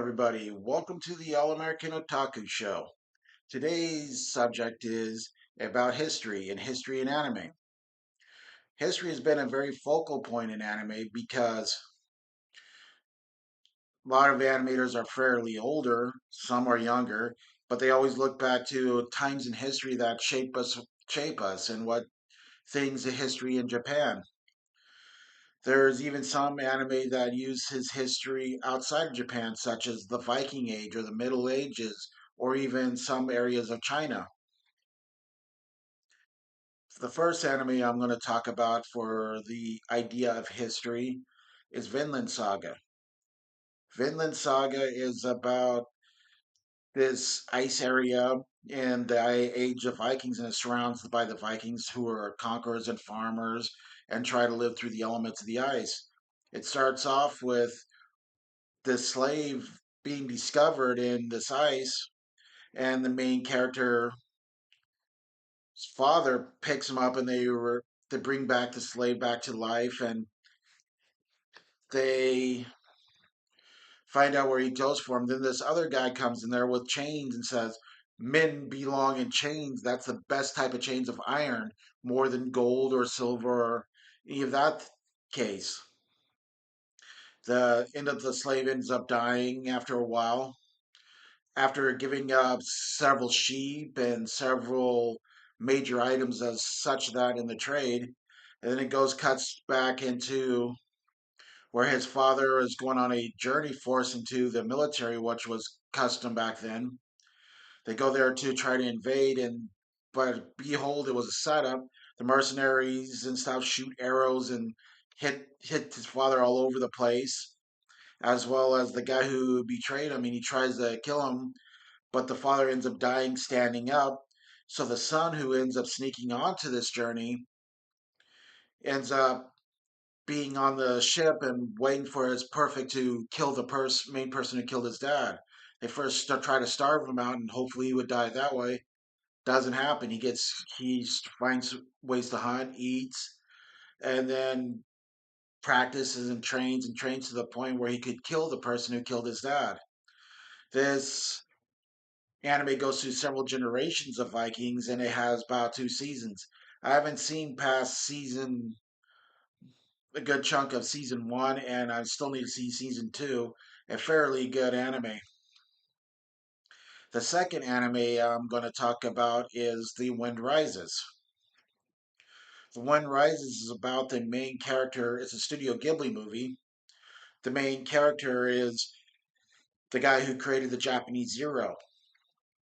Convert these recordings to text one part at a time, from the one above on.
everybody. Welcome to the All American Otaku Show. Today's subject is about history and history in anime. History has been a very focal point in anime because a lot of animators are fairly older, some are younger, but they always look back to times in history that shape us, and what things in history in Japan. There's even some anime that use his history outside of Japan, such as the Viking Age or the Middle Ages, or even some areas of China. The first anime I'm going to talk about for the idea of history is Vinland Saga. Vinland Saga is about this ice area in the age of Vikings, and is surrounded by the Vikings, who are conquerors and farmers and try to live through the elements of the ice. It starts off with the slave being discovered in this ice, and the main character's father picks him up, and they bring back the slave back to life, and they find out where he goes for him. Then this other guy comes in there with chains and says, "Men belong in chains. That's the best type of chains of iron, more than gold or silver or any of that case." The slave ends up dying after a while, after giving up several sheep and several major items as such that in the trade. And then it cuts back into where his father is going on a journey, forced into the military, which was custom back then. They go there to try to invade, and but behold, it was a setup. The mercenaries and stuff shoot arrows and hit his father all over the place, as well as the guy who betrayed him. And he tries to kill him, but the father ends up dying standing up. So the son, who ends up sneaking onto this journey, ends up being on the ship and waiting for his perfect to kill the main person who killed his dad. They first try to starve him out, and hopefully he would die that way. Doesn't happen. He finds ways to hunt, eats, and then practices and trains to the point where he could kill the person who killed his dad. This anime goes through several generations of Vikings, and it has about 2 seasons. I haven't seen past a good chunk of season 1, and I still need to see season 2. A fairly good anime. The second anime I'm going to talk about is The Wind Rises. The Wind Rises is about the main character. It's a Studio Ghibli movie. The main character is the guy who created the Japanese Zero.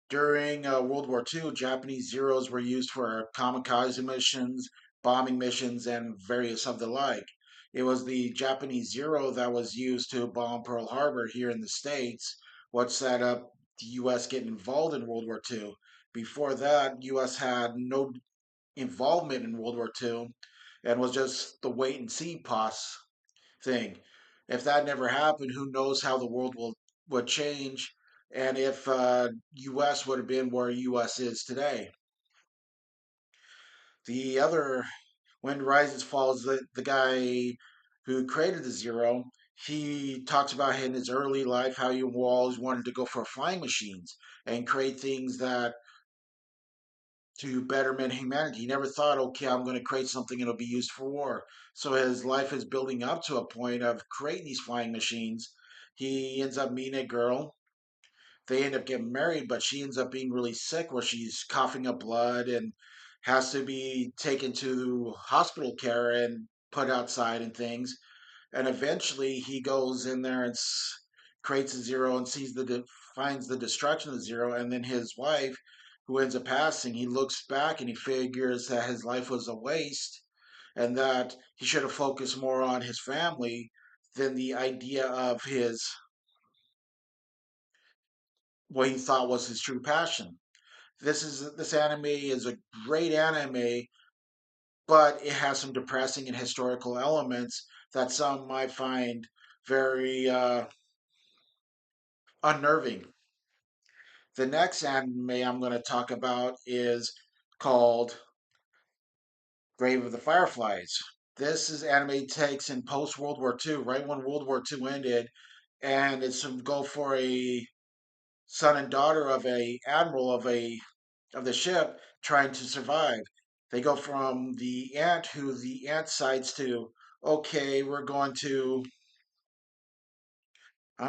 During World War II, Japanese Zeros were used for kamikaze missions, bombing missions, and various of the like. It was the Japanese Zero that was used to bomb Pearl Harbor here in the States, what set up the U.S. getting involved in World War II. Before that, U.S. had no involvement in World War II and was just the wait and see thing. If that never happened, who knows how the would change, and if U.S. would have been where U.S. is today. The other Wind Rises follows the guy who created the Zero. He talks about in his early life how he always wanted to go for flying machines and create things that to betterment humanity. He never thought, okay, I'm going to create something that'll be used for war. So his life is building up to a point of creating these flying machines. He ends up meeting a girl. They end up getting married, but she ends up being really sick, where she's coughing up blood and has to be taken to hospital care and put outside and things. And eventually he goes in there and creates a Zero and finds the destruction of the Zero. And then his wife, who ends up passing, he looks back and he figures that his life was a waste, and that he should have focused more on his family than the idea of his what he thought was his true passion. This anime is a great anime, but it has some depressing and historical elements that some might find very unnerving. The next anime I'm going to talk about is called Grave of the Fireflies. This is anime takes in post World War II, right when World War II ended. and it's to go for a son and daughter of a admiral of the ship trying to survive. They go from the ant, who the ant sides to, okay, I'm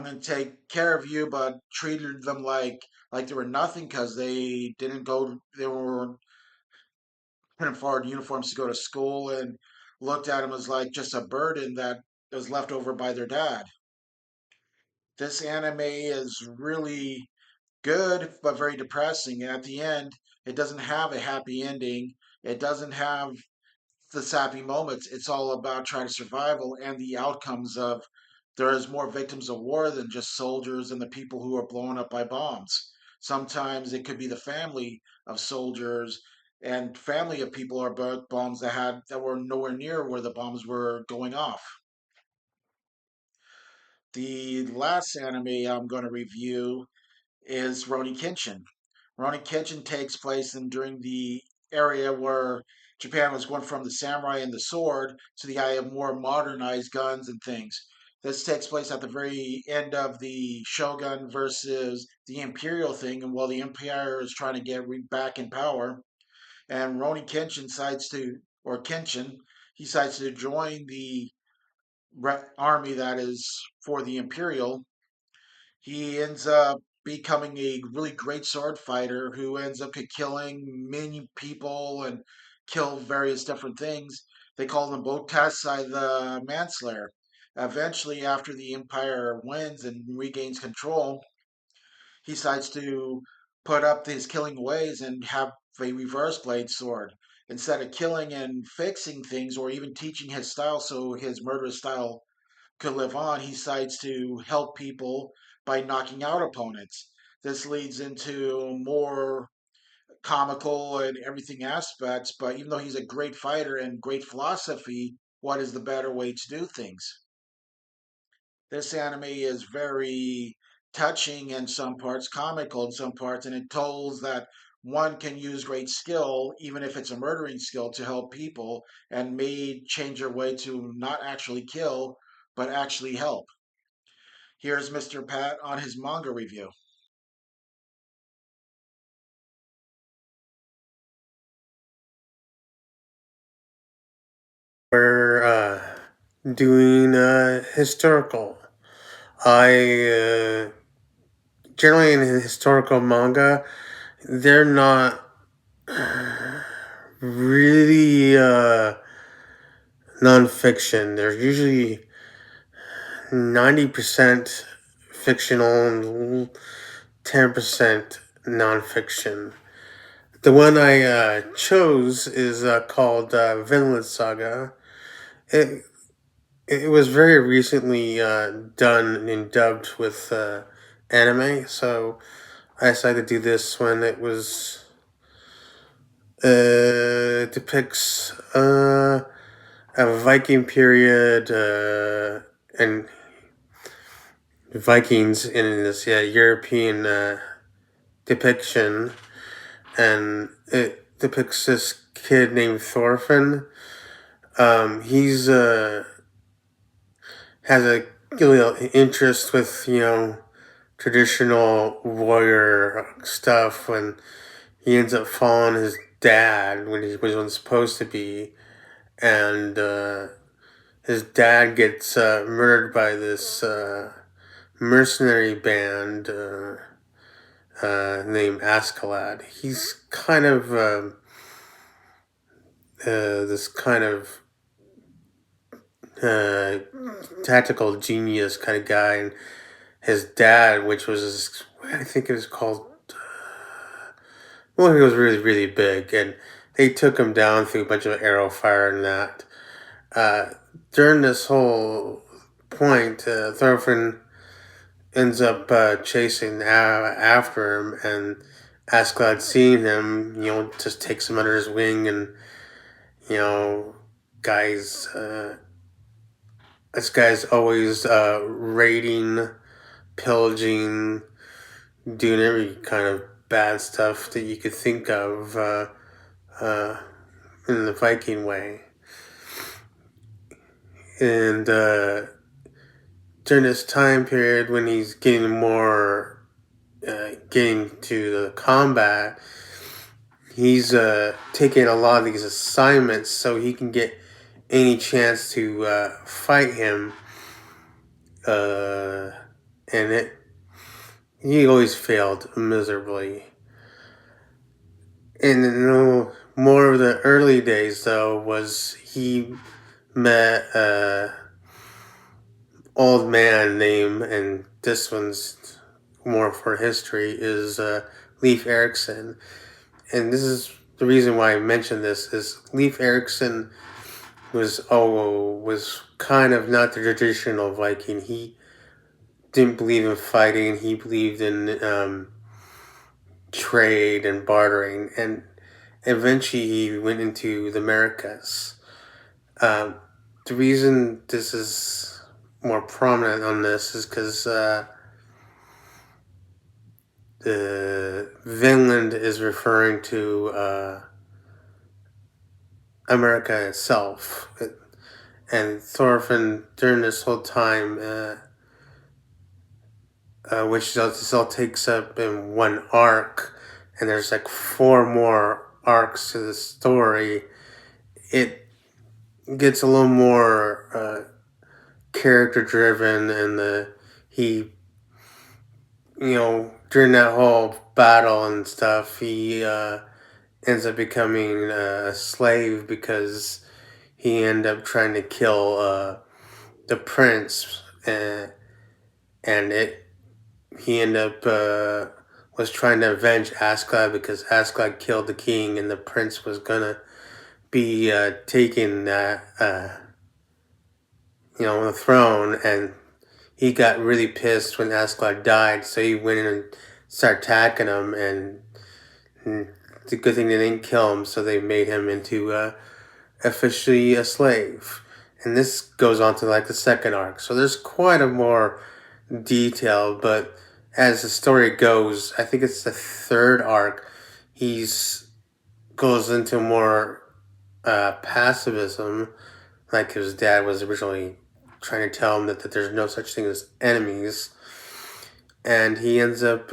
going to take care of you, but treated them like they were nothing because they were putting forward uniforms to go to school and looked at them as like just a burden that was left over by their dad. This anime is really good, but very depressing. And at the end, it doesn't have a happy ending. It doesn't have the sappy moments. It's all about trying to survival and the outcomes of there's more victims of war than just soldiers and the people who are blown up by bombs. Sometimes it could be the family of soldiers and family of people or bombs that were nowhere near where the bombs were going off. The last anime I'm going to review is Roni Kenshin. Roni Kenshin takes place during the area where Japan was going from the samurai and the sword to the eye of more modernized guns and things. This takes place at the very end of the Shogun versus the Imperial thing, and while the Empire is trying to get back in power, and Roni Kenshin he decides to join the army that is for the Imperial. He ends up becoming a really great sword fighter who ends up killing many people and kill various different things. They call him Botasai the Manslayer. Eventually, after the Empire wins and regains control, he decides to put up his killing ways and have a reverse blade sword. Instead of killing and fixing things or even teaching his style so his murderous style could live on, he decides to help people by knocking out opponents. This leads into more comical and everything aspects, but even though he's a great fighter and great philosophy, what is the better way to do things? This anime is very touching in some parts, comical in some parts, and it tells that one can use great skill, even if it's a murdering skill, to help people and may change their way to not actually kill, but actually help. Here's Mr. Pat on his manga review. We're doing historical. I generally in historical manga, they're not really nonfiction. They're usually 90% fictional and 10% nonfiction. The one I chose is called Vinland Saga. It it was very recently done and dubbed with anime, so I decided to do this when it was depicts a Viking period and Vikings in this European depiction, and it depicts this kid named Thorfinn. He's has a interest with traditional warrior stuff when he ends up following his dad when he wasn't supposed to be, and his dad gets murdered by this mercenary band named Askeladd. He's kind of this kind of uh, tactical genius kind of guy, and his dad, which was I think it was called. Well, he was really really big, and they took him down through a bunch of arrow fire and that. Uh, During this whole point, Thorfinn ends up chasing after him, and Askeladd seeing him, just takes him under his wing, and you know, guys, this guy's always raiding, pillaging, doing every kind of bad stuff that you could think of uh, in the Viking way, and during this time period when he's getting more, getting to the combat, he's taking a lot of these assignments so he can get any chance to fight him. And he always failed miserably. And more of the early days, though, was he met old man name, and this one's more for history, is Leif Erikson. And this is the reason why I mentioned this, is Leif Erikson was kind of not the traditional Viking. He didn't believe in fighting. He believed in trade and bartering, and eventually he went into the Americas. The reason this is more prominent on this is because the Vinland is referring to America itself, and Thorfinn during this whole time, which this all takes up in one arc, and there's like 4 more arcs to the story. It gets a little more character driven, and he, during that whole battle and stuff, he ends up becoming a slave because he ended up trying to kill the prince, and he ended up was trying to avenge Askeladd because Askeladd killed the king, and the prince was gonna be taking that the throne, and he got really pissed when Askeladd died, so he went in and started attacking him, and it's a good thing they didn't kill him, so they made him into officially a slave. And this goes on to like the second arc, so there's quite a more detail, but as the story goes, I think it's the third arc, goes into more pacifism, like his dad was originally trying to tell him that there's no such thing as enemies, and he ends up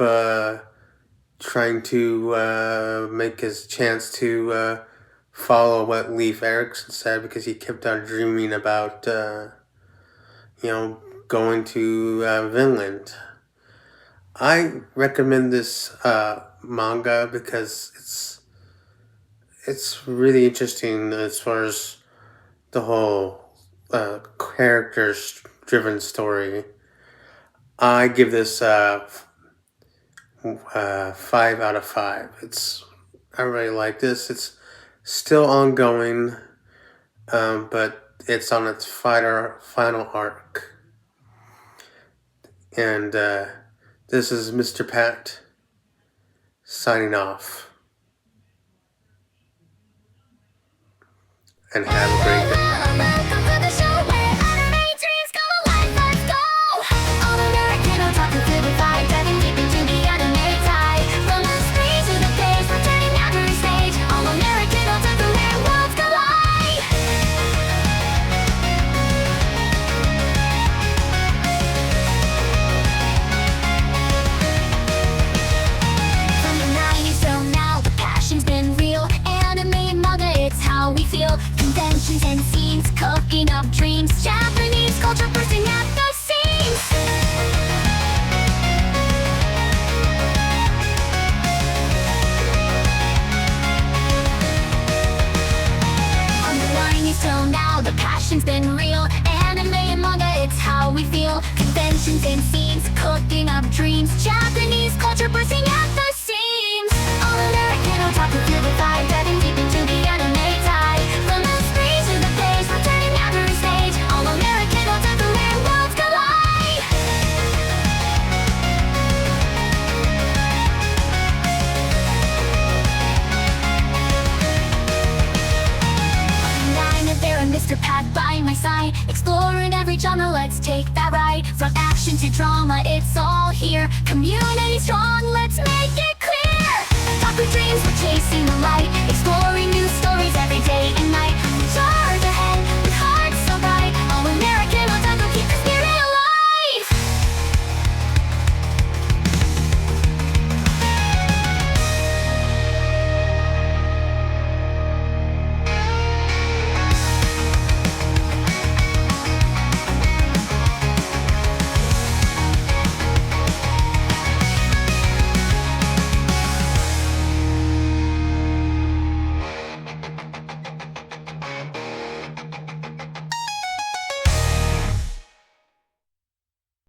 trying to make his chance to follow what Leif Erikson said, because he kept on dreaming about going to Vinland. I recommend this manga because it's really interesting as far as the whole characters-driven story. I give this 5 out of 5. I really like this. It's still ongoing, but it's on its final arc. And this is Mr. Pat signing off. And have a great day. Welcome to the show where anime dreams come alive. Let's go! All American Otaku vivified, diving deep into the anime tide. From the screen to the page, we're turning every stage. All American Otaku, where worlds collide. From the 90s till now, the passion's been real. Anime, manga, it's how we feel. Conventions and scenes, cooking up dreams. Japanese culture bursting at the seams. From the 90s till now, the passion's been real. Anime and manga, it's how we feel. Conventions and scenes, cooking up dreams. Japanese culture bursting at the seams. All American Otaku vivified, diving deep into the anime tide. From the screen to the page, we're turning every stage. All American Otaku, where worlds collide. I'm there and Mr. Pat by my side, exploring every genre, let's take that ride. From action to drama, it's all here. Community strong, let's make it clear. Otaku dreams, we're chasing the light, exploring new stories every day.